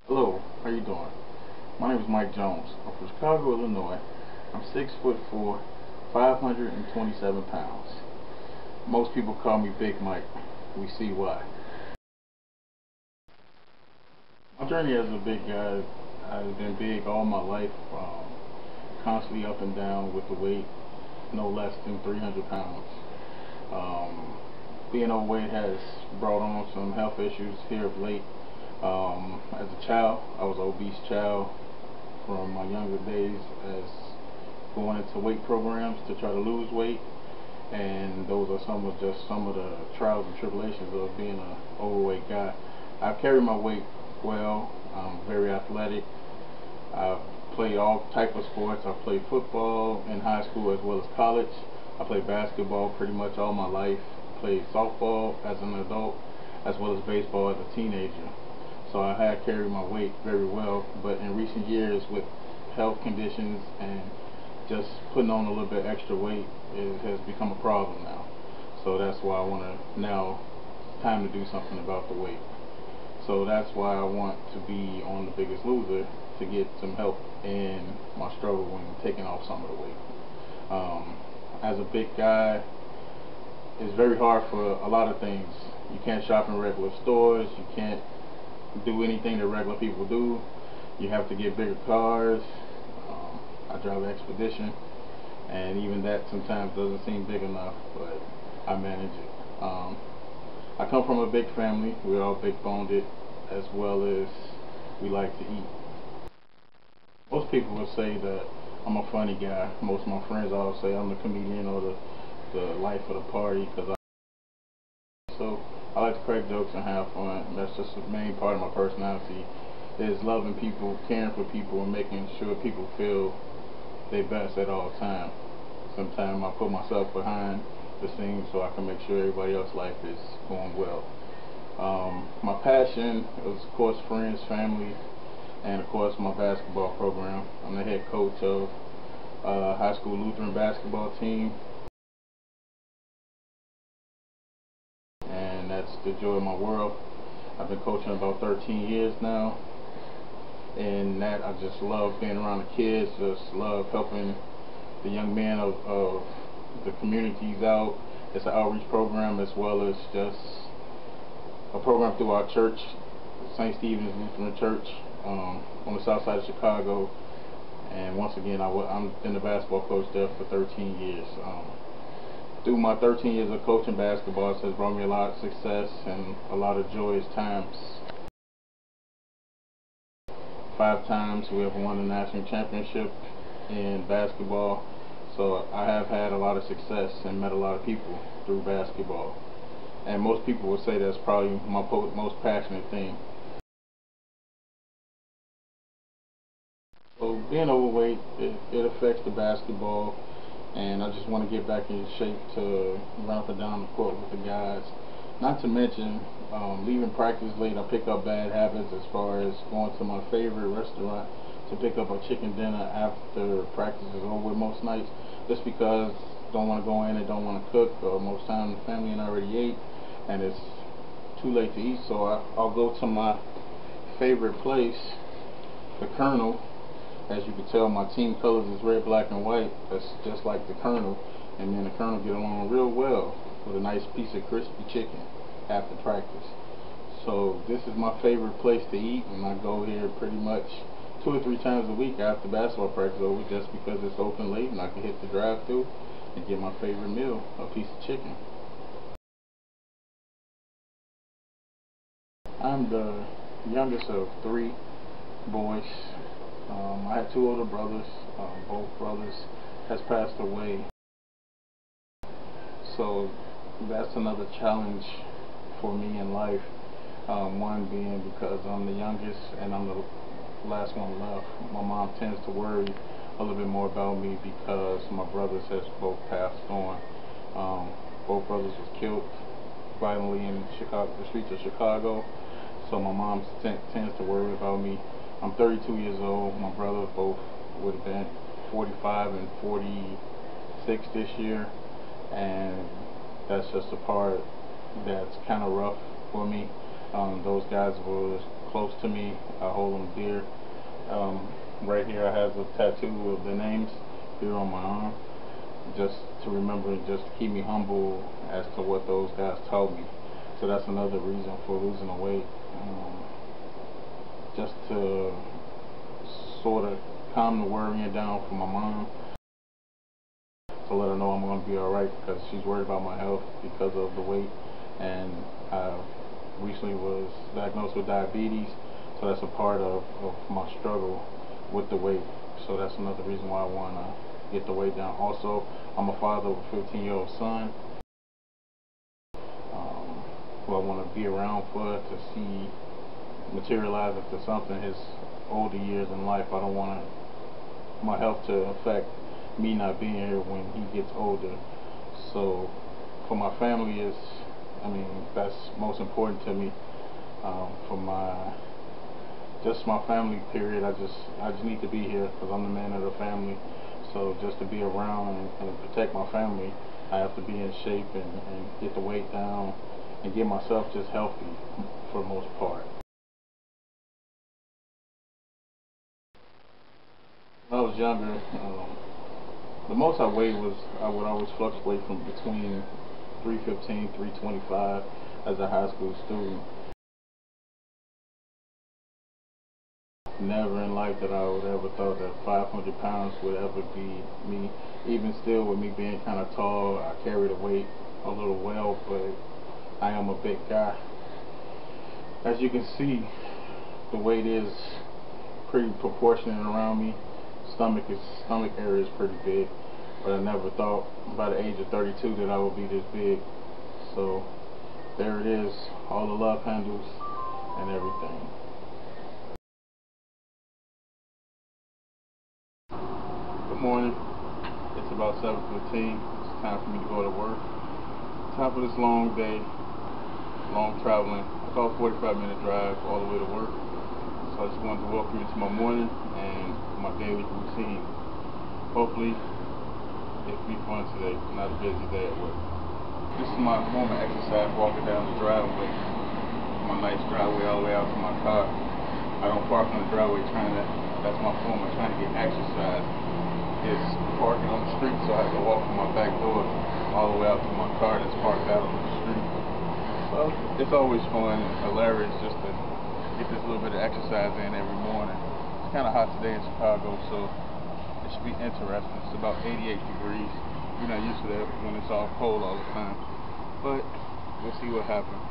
Hello, how you doing? My name is Mike Jones. I'm from Chicago, Illinois. I'm 6'4", 527 pounds. Most people call me Big Mike. We see why. My journey as a big guy, I've been big all my life, constantly up and down with the weight, no less than 300 pounds. Um, Being overweight has brought on some health issues here of late. As a child, I was an obese child from my younger days, as going into weight programs to try to lose weight, and those are some of the trials and tribulations of being an overweight guy. I carry my weight well. I'm very athletic. I played all type of sports. I played football in high school as well as college. I played basketball pretty much all my life. Played softball as an adult as well as baseball as a teenager. So I had carried my weight very well, but in recent years with health conditions and just putting on a little bit extra weight, it has become a problem now. So that's why I want to now, time to do something about the weight. So that's why I want to be on The Biggest Loser, to get some help in my struggle when taking off some of the weight. As a big guy, it's very hard for a lot of things. You can't shop in regular stores. You can't do anything that regular people do. You have to get bigger cars. I drive an Expedition, and even that sometimes doesn't seem big enough, but I manage it. I come from a big family. We're all big boned, as well as we like to eat. Most people would say that I'm a funny guy. Most of my friends all say I'm the comedian or the life of the party, because so I like to crack jokes and have fun. That's just the main part of my personality, is loving people, caring for people, and making sure people feel their best at all times. Sometimes I put myself behind the scenes so I can make sure everybody else's life is going well. My passion is, of course, friends, family, and of course my basketball program. I'm the head coach of high school Lutheran basketball team, and that's the joy of my world. I've been coaching about 13 years now, and that I just love being around the kids, just love helping the young men of the communities out. It's an outreach program as well as just a program through our church, St. Stephen's Lutheran Church, on the south side of Chicago. And once again, I've been a basketball coach there for 13 years. Through my 13 years of coaching basketball, it has brought me a lot of success and a lot of joyous times. 5 times we have won the national championship in basketball. So I have had a lot of success and met a lot of people through basketball. And most people would say that's probably my most passionate thing. So being overweight, it affects the basketball, and I just want to get back in shape to run up and down the court with the guys. Not to mention, leaving practice late, I pick up bad habits as far as going to my favorite restaurant to pick up a chicken dinner after practice is over with most nights, just because don't want to go in and don't want to cook, or most times the family and I already ate and it's too late to eat, so I'll go to my favorite place, the Colonel. As you can tell, my team colors is red, black, and white. That's just like the Colonel, and me and the Colonel get along real well with a nice piece of crispy chicken after practice. So this is my favorite place to eat, and I go here pretty much 2 or 3 times a week after basketball practice over, just because it's open late and I can hit the drive-thru and get my favorite meal, a piece of chicken. I'm the youngest of 3 boys. I had 2 older brothers. Both brothers has passed away. So that's another challenge for me in life. One being because I'm the youngest and I'm the last one left. My mom tends to worry a little bit more about me because my brothers has both passed on. Both brothers was killed violently in the streets of Chicago. So my mom tends to worry about me. I'm 32 years old. My brothers both would have been 45 and 46 this year, and that's just a part that's kind of rough for me. Those guys were close to me. I hold them dear. Right here I have a tattoo of their names here on my arm, just to remember, just to keep me humble as to what those guys told me. So that's another reason for losing the weight, just to sort of calm the worrying down for my mom, to let her know I'm going to be alright, because she's worried about my health because of the weight. And I recently was diagnosed with diabetes, so that's a part of my struggle with the weight. So that's another reason why I want to get the weight down. Also, I'm a father of a 15-year-old son who I want to be around for, to see materialize into something his older years in life. I don't want my health to affect me not being here when he gets older. So for my family, that's most important to me. For just my family period, I just need to be here because I'm the man of the family. So just to be around and protect my family, I have to be in shape and get the weight down and get myself just healthy for the most part. When I was younger, the most I weighed I would always fluctuate from between 315, 325 as a high school student. Never in life that I would ever thought that 500 pounds would ever be me. Even still, with me being kind of tall, I carry the weight a little well, but I am a big guy. As you can see, the weight is pretty proportionate around me. Stomach area is pretty big, but I never thought by the age of 32 that I would be this big. So there it is, all the love handles and everything. Good morning. It's about 7:15. It's time for me to go to work. Time for this long day, long traveling, about 45-minute drive all the way to work. So I just wanted to welcome you to my morning and my daily routine. Hopefully it'll be fun today, not a busy day at work. This is my form of exercise, walking down the driveway. My nice driveway all the way out to my car. I don't park on the driveway that's my form of trying to get exercise. It's parking on the street, so I have to walk from my back door all the way out to my car that's parked out on the street. So it's always fun and hilarious just to get this little bit of exercise in every morning. It's kind of hot today in Chicago, so it should be interesting. It's about 88 degrees. We're not used to that when it's all cold all the time, but we'll see what happens.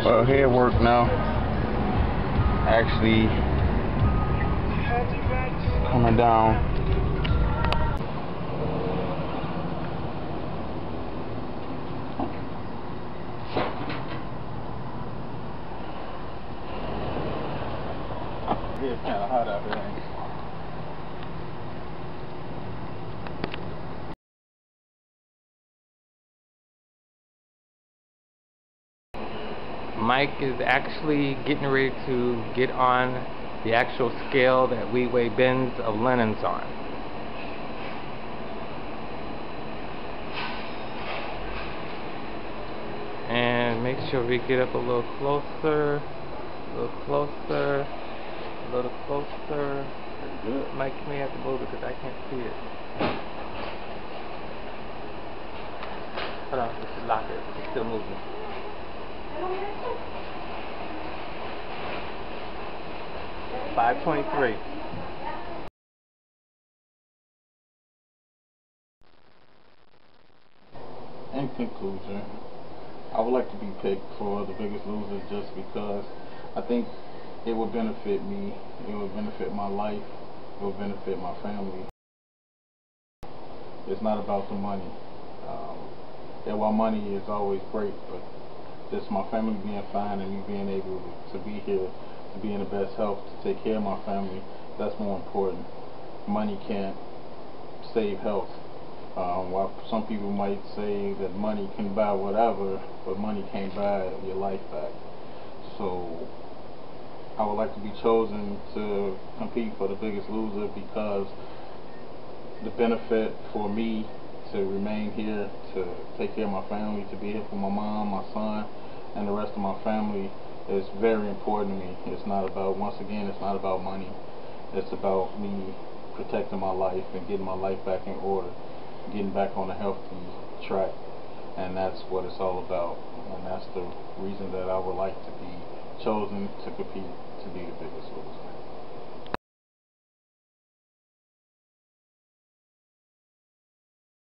Well, here at work now, actually coming down. It's kind of hot out here, ain't it? Mike is actually getting ready to get on the actual scale that we weigh bins of linens on. And make sure we get up a little closer, a little closer, a little closer. Pretty good. Mike, you may have to move it because I can't see it. Hold on, just lock it. It's still moving. 523. In conclusion, I would like to be picked for the Biggest Losers just because I think it would benefit me, it would benefit my life, it would benefit my family. It's not about the money. Yeah, while money is always great, but just my family being fine and me being able to be here, to be in the best health, to take care of my family, that's more important. money can't save health. While some people might say that money can buy whatever, but money can't buy your life back. So I would like to be chosen to compete for the Biggest Loser because the benefit for me to remain here, to take care of my family, to be here for my mom, my son, and the rest of my family is very important to me. It's not about, once again, it's not about money. It's about me protecting my life and getting my life back in order, getting back on a healthy track, and that's what it's all about. And that's the reason that I would like to be chosen to compete to be the Biggest Loser.